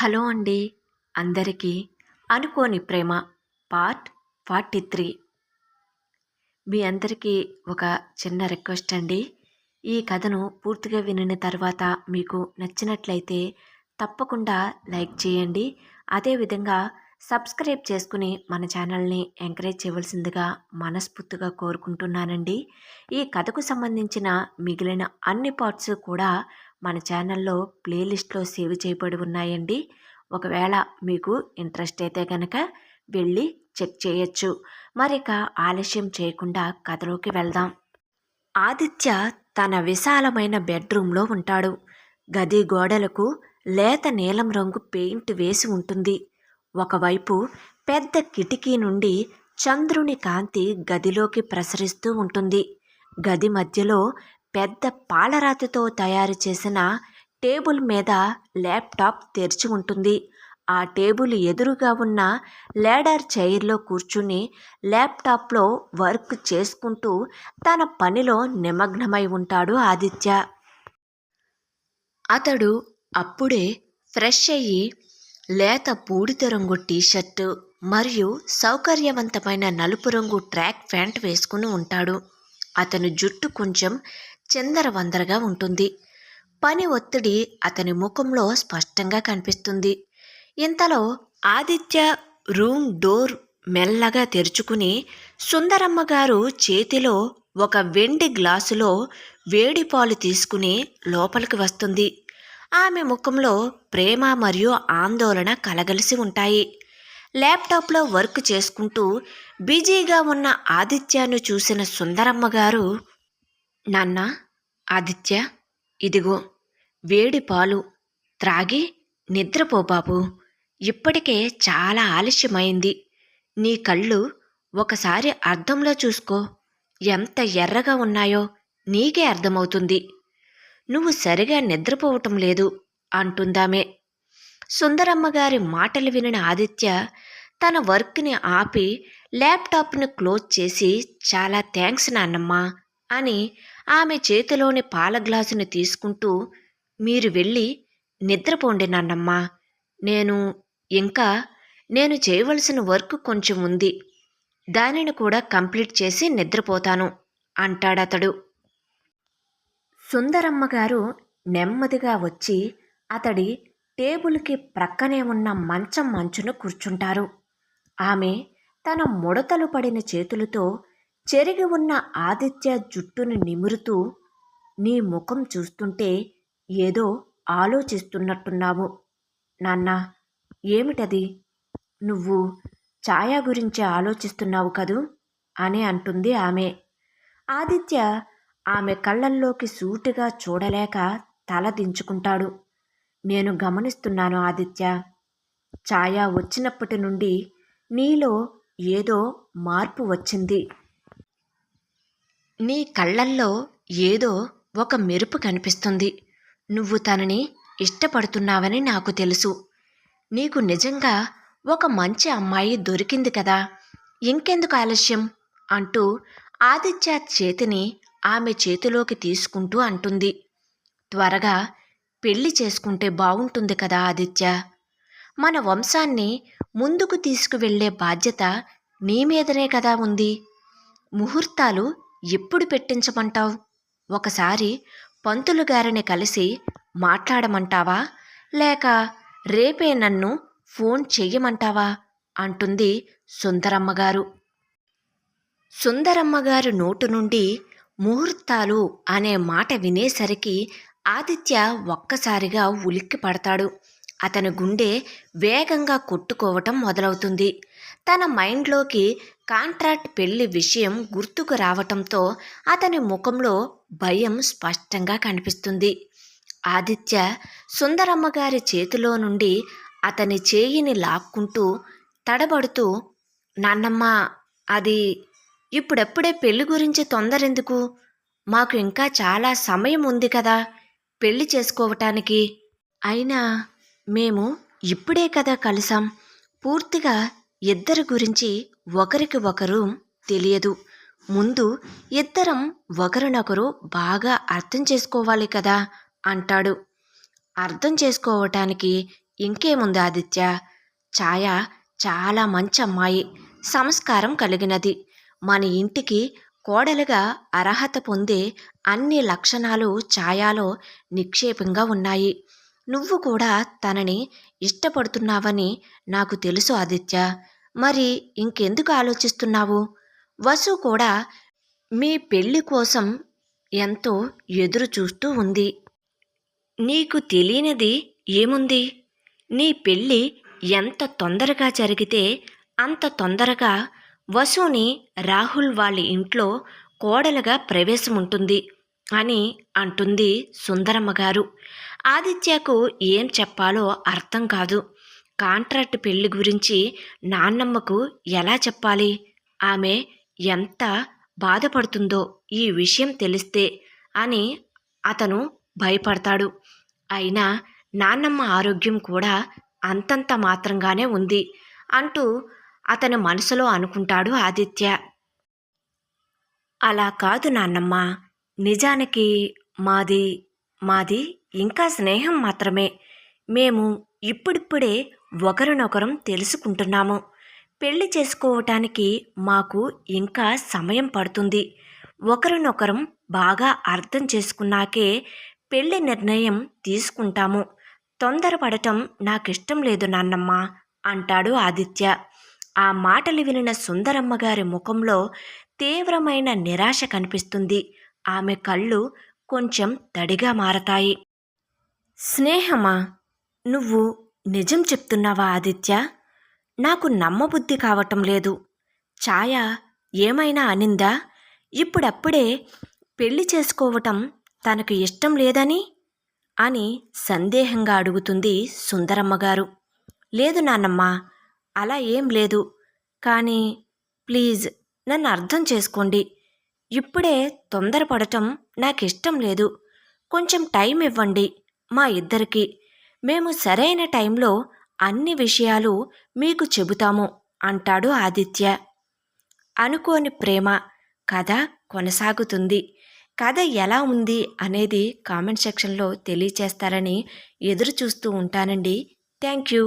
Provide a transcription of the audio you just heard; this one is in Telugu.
హలో అండి. అందరికీ అనుకోని ప్రేమ పార్ట్ 43. మీ అందరికీ ఒక చిన్న రిక్వెస్ట్ అండి. ఈ కథను పూర్తిగా వినిన తర్వాత మీకు నచ్చినట్లయితే తప్పకుండా లైక్ చేయండి. అదేవిధంగా సబ్స్క్రైబ్ చేసుకుని మన ఛానల్ని ఎంకరేజ్ చేయవలసిందిగా మనస్ఫూర్తిగా కోరుకుంటున్నానండి. ఈ కథకు సంబంధించిన మిగిలిన అన్ని పార్ట్స్ కూడా మన ఛానల్లో ప్లేలిస్ట్లో సేవ్ చేయబడి ఉన్నాయండి. ఒకవేళ మీకు ఇంట్రెస్ట్ అయితే కనుక వెళ్ళి చెక్ చేయొచ్చు. మరిక ఆలస్యం చేయకుండా కథలోకి వెళ్దాం. ఆదిత్య తన విశాలమైన బెడ్రూమ్లో ఉంటాడు. గది గోడలకు లేత నీలం రంగు పెయింట్ వేసి ఉంటుంది. ఒకవైపు పెద్ద కిటికీ నుండి చంద్రుని కాంతి గదిలోకి ప్రసరిస్తూ ఉంటుంది. గది మధ్యలో పెద్ద పాలరాతితో తయారు చేసిన టేబుల్ మీద ల్యాప్టాప్ తెరిచి ఉంటుంది. ఆ టేబుల్ ఎదురుగా ఉన్న లేడర్ చైర్లో కూర్చుని ల్యాప్టాప్లో వర్క్ చేసుకుంటూ తన పనిలో నిమగ్నమై ఉంటాడు ఆదిత్య. అతడు అప్పుడే ఫ్రెష్ అయ్యి లేత బూడిద రంగు టీషర్టు మరియు సౌకర్యవంతమైన నలుపు రంగు ట్రాక్ ప్యాంట్ వేసుకుని ఉంటాడు. అతని జుట్టు కొంచెం చిందరవందరగా ఉంటుంది. పని ఒత్తిడి అతని ముఖంలో స్పష్టంగా కనిపిస్తుంది. ఇంతలో ఆదిత్య రూమ్ డోర్ మెల్లగా తెరుచుకుని సుందరమ్మ గారు చేతిలో ఒక వెండి గ్లాసులో వేడి పాలు తీసుకుని లోపలికి వస్తుంది. ఆమె ముఖంలో ప్రేమ మరియు ఆందోళన కలగలిసి ఉంటాయి. ల్యాప్టాప్లో వర్క్ చేసుకుంటూ బిజీగా ఉన్న ఆదిత్యను చూసిన సుందరమ్మ గారు, నాన్న ఆదిత్య, ఇదిగో వేడి పాలు త్రాగి నిద్రపో బాబు. ఇప్పటికే చాలా ఆలస్యమైంది. నీ కళ్ళు ఒకసారి అద్దంలో చూసుకో. ఎంత ఎర్రగా ఉన్నాయో నీకే అర్థమవుతుంది. నువ్వు సరిగా నిద్రపోవటం లేదు అంటుందామే. సుందరమ్మ గారి మాటలు వినిన ఆదిత్య తన వర్క్ని ఆపి ల్యాప్టాప్ను క్లోజ్ చేసి, చాలా థ్యాంక్స్ నాన్నమ్మ అని ఆమె చేతిలోని పాల గ్లాసుని తీసుకుంటూ, మీరు వెళ్ళి నిద్రపోండి నాన్నమ్మ. నేను చేయవలసిన వర్క్ కొంచెం ఉంది. దానిని కూడా కంప్లీట్ చేసి నిద్రపోతాను అంటాడతడు. సుందరమ్మ గారు నెమ్మదిగా వచ్చి అతడి టేబుల్కి ప్రక్కనే ఉన్న మంచం మంచున కూర్చుంటారు. ఆమె తన ముడతలు పడిన చేతులతో చెరిగి ఉన్న ఆదిత్య జుట్టును నిమురుతూ, నీ ముఖం చూస్తుంటే ఏదో ఆలోచిస్తున్నట్టున్నావు నాన్న. ఏమిటది? నువ్వు ఛాయ గురించి ఆలోచిస్తున్నావు కదూ అని అంటుంది ఆమె. ఆదిత్య ఆమె కళ్ళల్లోకి సూటిగా చూడలేక తల దించుకుంటాడు. నేను గమనిస్తున్నాను ఆదిత్య. ఛాయ వచ్చినప్పటి నుండి నీలో ఏదో మార్పు వచ్చింది. నీ కళ్ళల్లో ఏదో ఒక మెరుపు కనిపిస్తుంది. నువ్వు తనని ఇష్టపడుతున్నావని నాకు తెలుసు. నీకు నిజంగా ఒక మంచి అమ్మాయి దొరికింది కదా. ఇంకెందుకు ఆలస్యం అంటూ ఆదిత్య చేతిని ఆమె చేతిలోకి తీసుకుంటూ అంటుంది. త్వరగా పెళ్లి చేసుకుంటే బాగుంటుంది కదా ఆదిత్య. మన వంశాన్ని ముందుకు తీసుకువెళ్లే బాధ్యత నీ మీదనే కదా ఉంది. ముహూర్తాలు ఎప్పుడు పెట్టించమంటావు? ఒకసారి పంతులు గారిని కలిసి మాట్లాడమంటావా, లేక రేపే నన్ను ఫోన్ చెయ్యమంటావా అంటుంది సుందరమ్మగారు. సుందరమ్మగారు నోటు నుండి ముహూర్తాలు అనే మాట వినేసరికి ఆదిత్య ఒక్కసారిగా ఉలిక్కి పడతాడు. అతని గుండె వేగంగా కొట్టుకోవటం మొదలవుతుంది. తన మైండ్లోకి కాంట్రాక్ట్ పెళ్లి విషయం గుర్తుకు రావటంతో అతని ముఖంలో భయం స్పష్టంగా కనిపిస్తుంది. ఆదిత్య సుందరమ్మగారి చేతిలో నుండి అతని చేయిని లాక్కుంటూ తడబడుతూ, నాన్నమ్మ, అది ఇప్పుడెప్పుడే పెళ్లి గురించి తొందరెందుకు? మాకు ఇంకా చాలా సమయం ఉంది కదా పెళ్లి చేసుకోవటానికి. అయినా మేము ఇప్పుడే కదా కలిసాం. పూర్తిగా ఇద్దరి గురించి ఒకరికి ఒకరు తెలియదు. ముందు ఇద్దరం ఒకరినొకరు బాగా అర్థం చేసుకోవాలి కదా అంటాడు. అర్థం చేసుకోవటానికి ఇంకేముంది ఆదిత్య, ఛాయ చాలా మంచి అమ్మాయి, సంస్కారం కలిగినది. మన ఇంటికి కోడలుగా అర్హత పొందే అన్ని లక్షణాలు ఛాయాలో నిక్షేపంగా ఉన్నాయి. నువ్వు కూడా తనని ఇష్టపడుతున్నావని నాకు తెలుసు ఆదిత్య. మరి ఇంకెందుకు ఆలోచిస్తున్నావు? వసు కూడా మీ పెళ్లి కోసం ఎంతో ఎదురు చూస్తూ ఉంది. నీకు తెలియనిది ఏముంది? నీ పెళ్ళి ఎంత తొందరగా జరిగితే అంత తొందరగా వసుని రాహుల్ వాళ్ళ ఇంట్లో కోడలుగా ప్రవేశం ఉంటుంది అని అంటుంది సుందరమ్మ గారు. ఆదిత్యకు ఏం చెప్పాలో అర్థం కాదు. కాంట్రాక్ట్ పెళ్లి గురించి నాన్నమ్మకు ఎలా చెప్పాలి? ఆమె ఎంత బాధపడుతుందో ఈ విషయం తెలిస్తే అని అతను భయపడతాడు. అయినా నాన్నమ్మ ఆరోగ్యం కూడా అంతంత మాత్రంగానే ఉంది అంటూ అతని మనసులో అనుకుంటాడు ఆదిత్య. అలా కాదు నాన్నమ్మ, నిజానికి మాది మాది ఇంకా స్నేహం మాత్రమే. మేము ఇప్పుడిప్పుడే ఒకరినొకరం తెలుసుకుంటున్నాము. పెళ్లి చేసుకోవటానికి మాకు ఇంకా సమయం పడుతుంది. ఒకరినొకరం బాగా అర్థం చేసుకున్నాకే పెళ్లి నిర్ణయం తీసుకుంటాము. తొందరపడటం నాకిష్టం లేదు నాన్నమ్మ అంటాడు ఆదిత్య. ఆ మాటలు వినిన సుందరమ్మ గారి ముఖంలో తీవ్రమైన నిరాశ కనిపిస్తుంది. ఆమె కళ్ళు కొంచెం తడిగా మారతాయి. స్నేహమా? నువ్వు నిజం చెప్తున్నావా ఆదిత్య? నాకు నమ్మబుద్ధి కావటం లేదు. ఛాయ ఏమైనా అనిందా? ఇప్పుడప్పుడే పెళ్లి చేసుకోవటం తనకు ఇష్టం లేదని అని సందేహంగా అడుగుతుంది సుందరమ్మగారు. లేదు నాన్నమ్మ, అలా ఏం లేదు. కానీ ప్లీజ్ నన్ను అర్థం చేసుకోండి. ఇప్పుడే తొందరపడటం నాకిష్టం లేదు. కొంచెం టైం ఇవ్వండి మా ఇద్దరికి. మేము సరైన టైంలో అన్ని విషయాలు మీకు చెబుతాము అంటాడు ఆదిత్య. అనుకోని ప్రేమ కథ కొనసాగుతుంది. కథ ఎలా ఉంది అనేది కామెంట్ సెక్షన్లో తెలియచేస్తారని ఎదురు చూస్తూ ఉంటానండి. Thank you.